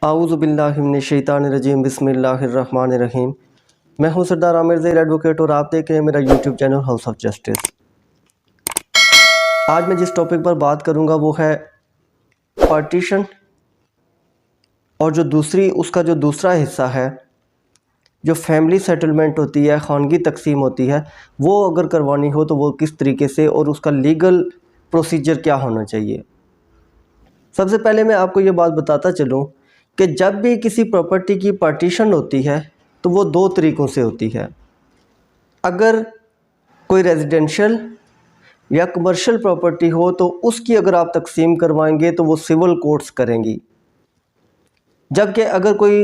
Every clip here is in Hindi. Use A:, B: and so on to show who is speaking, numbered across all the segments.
A: आऊज़ु बिल्लाहि मिनश शैतानिर रजीम बिस्मिल्लाहिर्रहमानिर्रहीम। मैं हूं सरदार आमिर ज़ैर एडवोकेट और आप देख रहे हैं मेरा YouTube channel house of justice. आज मैं जिस टॉपिक पर बात करूंगा वो है पार्टीशन और उसका जो दूसरा हिस्सा है, जो फैमिली सेटलमेंट होती है, खानगी तकसीम होती है, वो अगर करवानी हो तो वो किस तरीके से और उसका लीगल प्रोसीजर क्या होना चाहिए। सबसे पहले मैं आपको ये बात बताता चलूँ कि जब भी किसी प्रॉपर्टी की पार्टीशन होती है तो वो दो तरीक़ों से होती है। अगर कोई रेजिडेंशियल या कमर्शियल प्रॉपर्टी हो तो उसकी अगर आप तकसीम करवाएंगे तो वो सिविल कोर्ट्स करेंगी, जबकि अगर कोई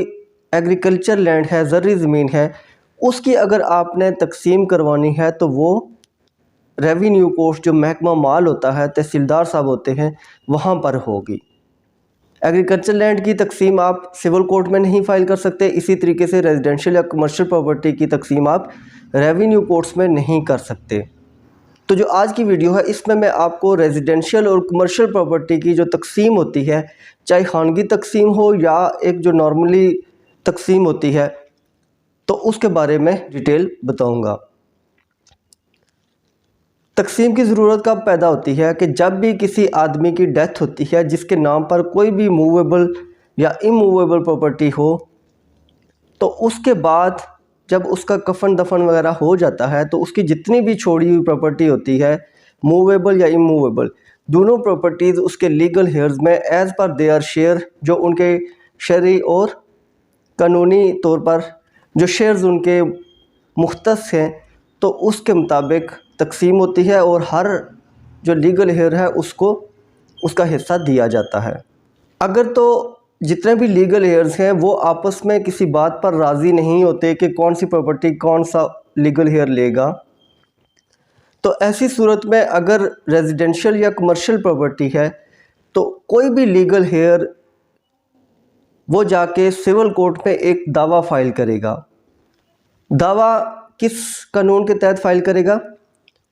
A: एग्रीकल्चर लैंड है, ज़र्री ज़मीन है, उसकी अगर आपने तकसीम करवानी है तो वो रेवेन्यू कोर्ट, जो महकमा माल होता है, तहसीलदार साहब होते हैं, वहाँ पर होगी। एग्रीकल्चर लैंड की तकसीम आप सिविल कोर्ट में नहीं फ़ाइल कर सकते, इसी तरीके से रेजिडेंशियल या कमर्शियल प्रॉपर्टी की तकसीम आप रेवेन्यू कोर्ट्स में नहीं कर सकते। तो जो आज की वीडियो है इसमें मैं आपको रेजिडेंशियल और कमर्शियल प्रॉपर्टी की जो तकसीम होती है, चाहे खानगी तकसीम हो या एक जो नॉर्मली तकसीम होती है, तो उसके बारे में डिटेल बताऊंगा। तकसीम की ज़रूरत कब पैदा होती है कि जब भी किसी आदमी की डेथ होती है जिसके नाम पर कोई भी मूवेबल या इमूवेबल प्रॉपर्टी हो, तो उसके बाद जब उसका कफन दफन वगैरह हो जाता है तो उसकी जितनी भी छोड़ी हुई प्रॉपर्टी होती है, मूवेबल या इमूवेबल, दोनों प्रॉपर्टीज़ उसके लीगल हेयर्स में एज़ पर देयर शेयर, जो उनके शरई और कानूनी तौर पर जो शेयर्स उनके मुख्तस हैं, तो उसके मुताबिक तकसीम होती है और हर जो लीगल हेयर है उसको उसका हिस्सा दिया जाता है। अगर तो जितने भी लीगल हेयर्स हैं वो आपस में किसी बात पर राज़ी नहीं होते कि कौन सी प्रॉपर्टी कौन सा लीगल हेयर लेगा, तो ऐसी सूरत में अगर रेजिडेंशियल या कमर्शियल प्रॉपर्टी है तो कोई भी लीगल हेयर वो जाके सिविल कोर्ट में एक दावा फ़ाइल करेगा। दावा किस कानून के तहत फ़ाइल करेगा?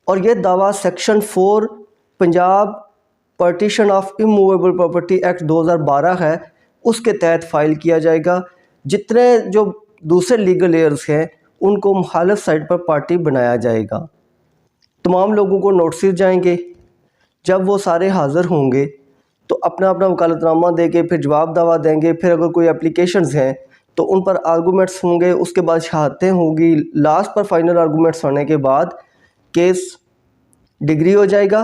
A: और ये दावा section 4 Punjab partition of immovable property act 2012 है, उसके तहत फ़ाइल किया जाएगा। जितने जो दूसरे लीगल एयर्स हैं उनको मुखालिफ साइड पर पार्टी बनाया जाएगा। तमाम लोगों को नोटिस जाएंगे, जब वो सारे हाज़िर होंगे तो अपना अपना वकालतनामा देके फिर जवाब दावा देंगे। फिर अगर कोई एप्लीकेशंस हैं तो उन पर आर्गूमेंट्स होंगे, उसके बाद शहादतें होंगी। लास्ट पर फाइनल आर्गूमेंट्स होने के बाद केस डिग्री हो जाएगा।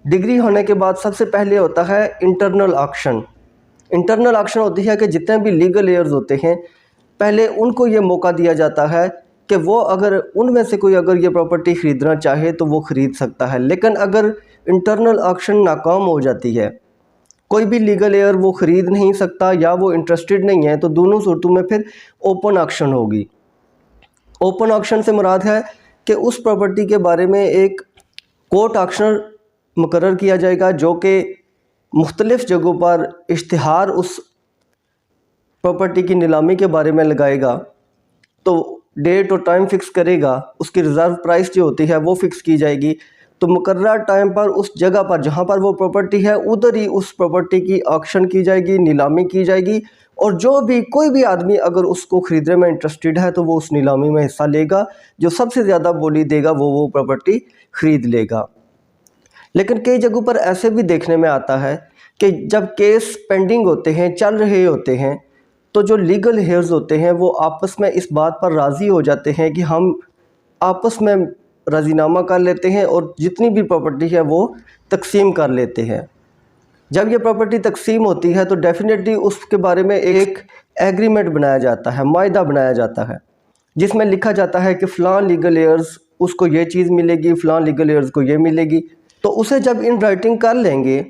A: डिग्री होने के बाद सबसे पहले होता है इंटरनल ऑक्शन। इंटरनल ऑक्शन होती है कि जितने भी लीगल एयर्स होते हैं पहले उनको ये मौका दिया जाता है कि वो अगर उनमें से कोई अगर ये प्रॉपर्टी ख़रीदना चाहे तो वो ख़रीद सकता है। लेकिन अगर इंटरनल ऑक्शन नाकाम हो जाती है, कोई भी लीगल एयर वो ख़रीद नहीं सकता या वो इंटरेस्टेड नहीं है, तो दोनों सूरतों में फिर ओपन ऑक्शन होगी। ओपन ऑक्शन से मुराद है कि उस प्रॉपर्टी के बारे में एक कोर्ट ऑक्शनर मुकर्रर किया जाएगा जो कि मुख्तलिफ़ जगहों पर इश्तिहार उस प्रॉपर्टी की नीलामी के बारे में लगाएगा, तो डेट और टाइम फ़िक्स करेगा। उसकी रिज़र्व प्राइस जो होती है वो फ़िक्स की जाएगी। तो मुकर्रर टाइम पर उस जगह पर जहाँ पर वो प्रॉपर्टी है उधर ही उस प्रॉपर्टी की ऑक्शन की जाएगी, नीलामी की जाएगी, और जो भी कोई भी आदमी अगर उसको ख़रीदने में इंटरेस्टेड है तो वो उस नीलामी में हिस्सा लेगा। जो सबसे ज़्यादा बोली देगा वो प्रॉपर्टी ख़रीद लेगा। लेकिन कई जगहों पर ऐसे भी देखने में आता है कि जब केस पेंडिंग होते हैं, चल रहे होते हैं, तो जो लीगल हेयर्स होते हैं वो आपस में इस बात पर राज़ी हो जाते हैं कि हम आपस में राज़ीनामा कर लेते हैं और जितनी भी प्रॉपर्टी है वो तकसीम कर लेते हैं। जब ये प्रॉपर्टी तकसीम होती है तो डेफिनेटली उसके बारे में एक एग्रीमेंट बनाया जाता है, मायदा बनाया जाता है, जिसमें लिखा जाता है कि फ़लाँ लीगल एयर्स उसको ये चीज़ मिलेगी, फ़लाँ लीगल एयर्स को ये मिलेगी। तो उसे जब इन राइटिंग कर लेंगे,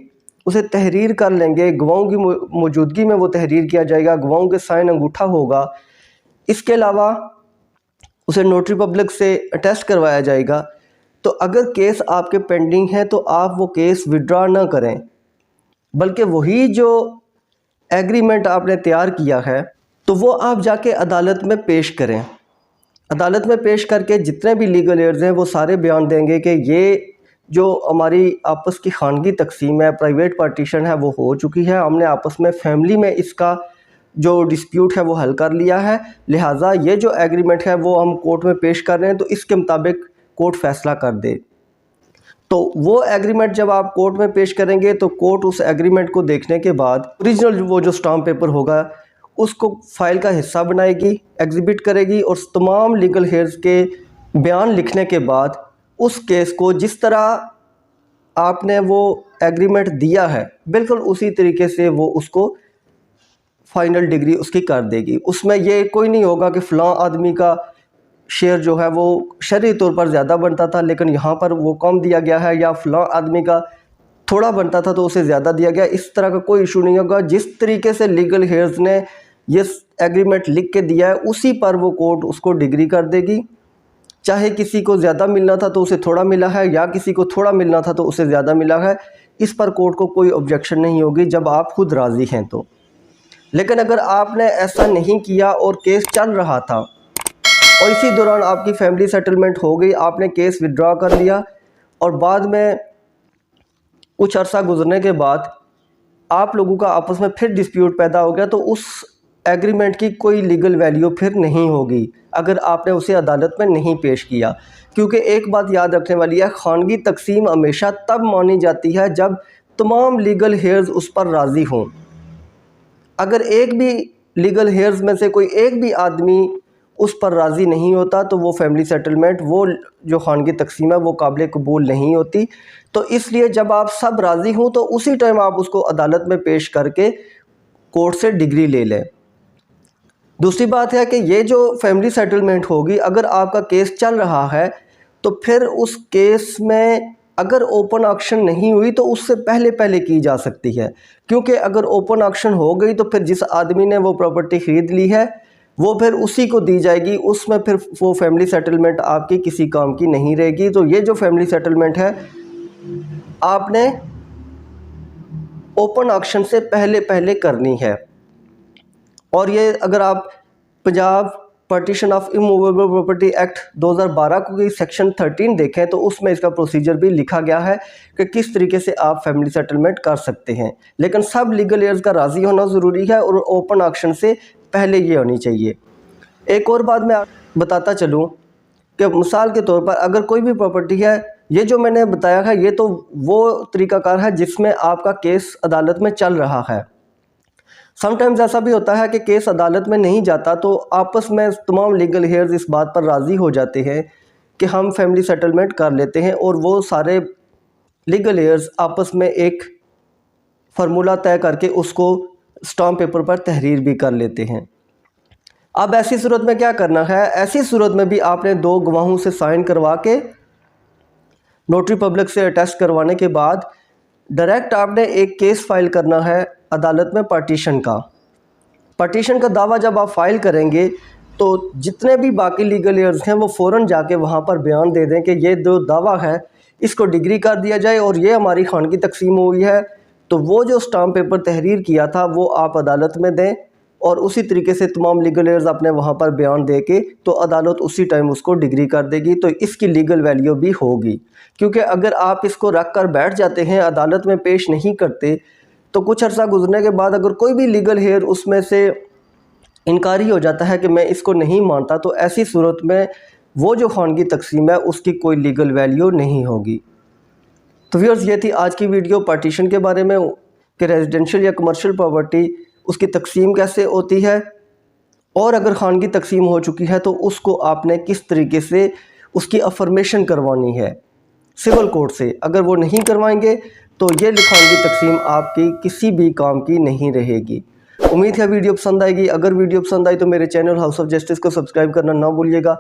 A: उसे तहरीर कर लेंगे, गवाहों की मौजूदगी में वो तहरीर किया जाएगा, गवाहों के साइन अंगूठा होगा। इसके अलावा उसे नोटरी पब्लिक से अटेस्ट करवाया जाएगा। तो अगर केस आपके पेंडिंग है तो आप वो केस विड्रॉ ना करें, बल्कि वही जो एग्रीमेंट आपने तैयार किया है तो वो आप जाके अदालत में पेश करें। अदालत में पेश करके जितने भी लीगल एयर्स हैं वो सारे बयान देंगे कि ये जो हमारी आपस की खानगी तकसीम है, प्राइवेट पार्टीशन है, वो हो चुकी है। हमने आपस में फैमिली में इसका जो डिस्प्यूट है वो हल कर लिया है, लिहाजा ये जो एग्रीमेंट है वो हम कोर्ट में पेश कर रहे हैं तो इसके मुताबिक कोर्ट फैसला कर दे। तो वो एग्रीमेंट जब आप कोर्ट में पेश करेंगे तो कोर्ट उस एग्रीमेंट को देखने के बाद ओरिजिनल वो जो स्टाम्प पेपर होगा उसको फाइल का हिस्सा बनाएगी, एग्जिबिट करेगी और तमाम लीगल हेयर्स के बयान लिखने के बाद उस केस को जिस तरह आपने वो एग्रीमेंट दिया है बिल्कुल उसी तरीके से वो उसको फाइनल डिग्री उसकी कर देगी। उसमें ये कोई नहीं होगा कि फ़लाँ आदमी का शेयर जो है वो शरई तौर पर ज़्यादा बनता था लेकिन यहाँ पर वो कम दिया गया है, या फ़लाँ आदमी का थोड़ा बनता था तो उसे ज़्यादा दिया गया। इस तरह का कोई इशू नहीं होगा। जिस तरीके से लीगल हेयर्स ने ये एग्रीमेंट लिख के दिया है उसी पर वो कोर्ट उसको डिग्री कर देगी। चाहे किसी को ज़्यादा मिलना था तो उसे थोड़ा मिला है, या किसी को थोड़ा मिलना था तो उसे ज़्यादा मिला है, इस पर कोर्ट को कोई ऑब्जेक्शन नहीं होगी जब आप खुद राज़ी हैं तो। लेकिन अगर आपने ऐसा नहीं किया और केस चल रहा था और इसी दौरान आपकी फैमिली सेटलमेंट हो गई, आपने केस विड्रॉ कर लिया और बाद में कुछ अरसा गुजरने के बाद आप लोगों का आपस में फिर डिस्प्यूट पैदा हो गया, तो उस एग्रीमेंट की कोई लीगल वैल्यू फिर नहीं होगी अगर आपने उसे अदालत में नहीं पेश किया। क्योंकि एक बात याद रखने वाली है, खानगी तकसीम हमेशा तब मानी जाती है जब तमाम लीगल हेयर्स उस पर राज़ी हों। अगर एक भी लीगल हेयर्स में से कोई एक भी आदमी उस पर राज़ी नहीं होता तो वो फैमिली सेटलमेंट, वो जो खानगी तकसीम है वो काबिल कबूल नहीं होती। तो इसलिए जब आप सब राज़ी हों तो उसी टाइम आप उसको अदालत में पेश करके कोर्ट से डिग्री ले लें। दूसरी बात है कि ये जो फैमिली सेटलमेंट होगी, अगर आपका केस चल रहा है तो फिर उस केस में अगर ओपन ऑक्शन नहीं हुई तो उससे पहले पहले की जा सकती है। क्योंकि अगर ओपन ऑक्शन हो गई तो फिर जिस आदमी ने वो प्रॉपर्टी ख़रीद ली है वो फिर उसी को दी जाएगी, उसमें फिर वो फैमिली सेटलमेंट आपकी किसी काम की नहीं रहेगी। तो ये जो फैमिली सेटलमेंट है आपने ओपन ऑक्शन से पहले पहले करनी है। और ये अगर आप Punjab partition of immovable property act 2012 की सेक्शन 13 देखें तो उसमें इसका प्रोसीजर भी लिखा गया है कि किस तरीके से आप फैमिली सेटलमेंट कर सकते हैं। लेकिन सब लीगल एयर्स का राज़ी होना ज़रूरी है और ओपन ऑक्शन से पहले ये होनी चाहिए। एक और बात मैं बताता चलूँ कि मिसाल के तौर पर अगर कोई भी प्रॉपर्टी है, ये जो मैंने बताया है ये तो वो तरीक़ाकार है जिसमें आपका केस अदालत में चल रहा है। समटाइम्स ऐसा भी होता है कि केस अदालत में नहीं जाता तो आपस में तमाम लीगल हेयर्स इस बात पर राज़ी हो जाते हैं कि हम फैमिली सेटलमेंट कर लेते हैं और वो सारे लीगल हेयर्स आपस में एक फार्मूला तय करके उसको स्टाम्प पेपर पर तहरीर भी कर लेते हैं। अब ऐसी सूरत में क्या करना है, ऐसी सूरत में भी आपने 2 गवाहों से साइन करवा के नोटरी पब्लिक से अटेस्ट करवाने के बाद डायरेक्ट आपने एक केस फाइल करना है अदालत में पार्टीशन का। पार्टीशन का दावा जब आप फाइल करेंगे तो जितने भी बाकी लीगल एयर्स हैं वो फ़ौरन जाके वहाँ पर बयान दे दें कि ये जो दावा है इसको डिग्री कर दिया जाए और ये हमारी खानगी तकसीम हुई है। तो वो जो स्टाम्प पेपर तहरीर किया था वो आप अदालत में दें और उसी तरीके से तमाम लीगल एयर्स अपने वहाँ पर बयान दे के तो अदालत उसी टाइम उसको डिग्री कर देगी। तो इसकी लीगल वैल्यू भी होगी। क्योंकि अगर आप इसको रख कर बैठ जाते हैं, अदालत में पेश नहीं करते, तो कुछ अर्सा गुजरने के बाद अगर कोई भी लीगल हेयर उसमें से इनकारी हो जाता है कि मैं इसको नहीं मानता, तो ऐसी सूरत में वो जो खानगी तकसीम है उसकी कोई लीगल वैल्यू नहीं होगी। तो व्यूअर्स, ये थी आज की वीडियो पार्टीशन के बारे में कि रेजिडेंशियल या कमर्शियल प्रॉपर्टी उसकी तकसीम कैसे होती है, और अगर खानगी तकसीम हो चुकी है तो उसको आपने किस तरीके से उसकी अफर्मेशन करवानी है सिविल कोर्ट से। अगर वो नहीं करवाएंगे तो ये खानगी तकसीम आपकी किसी भी काम की नहीं रहेगी। उम्मीद है वीडियो पसंद आएगी। अगर वीडियो पसंद आई तो मेरे चैनल हाउस ऑफ जस्टिस को सब्सक्राइब करना ना भूलिएगा।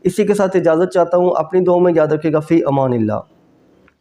A: इसी के साथ इजाज़त चाहता हूँ। अपनी दुआ में याद रखिएगा। फ़ी अमानिल्लाह।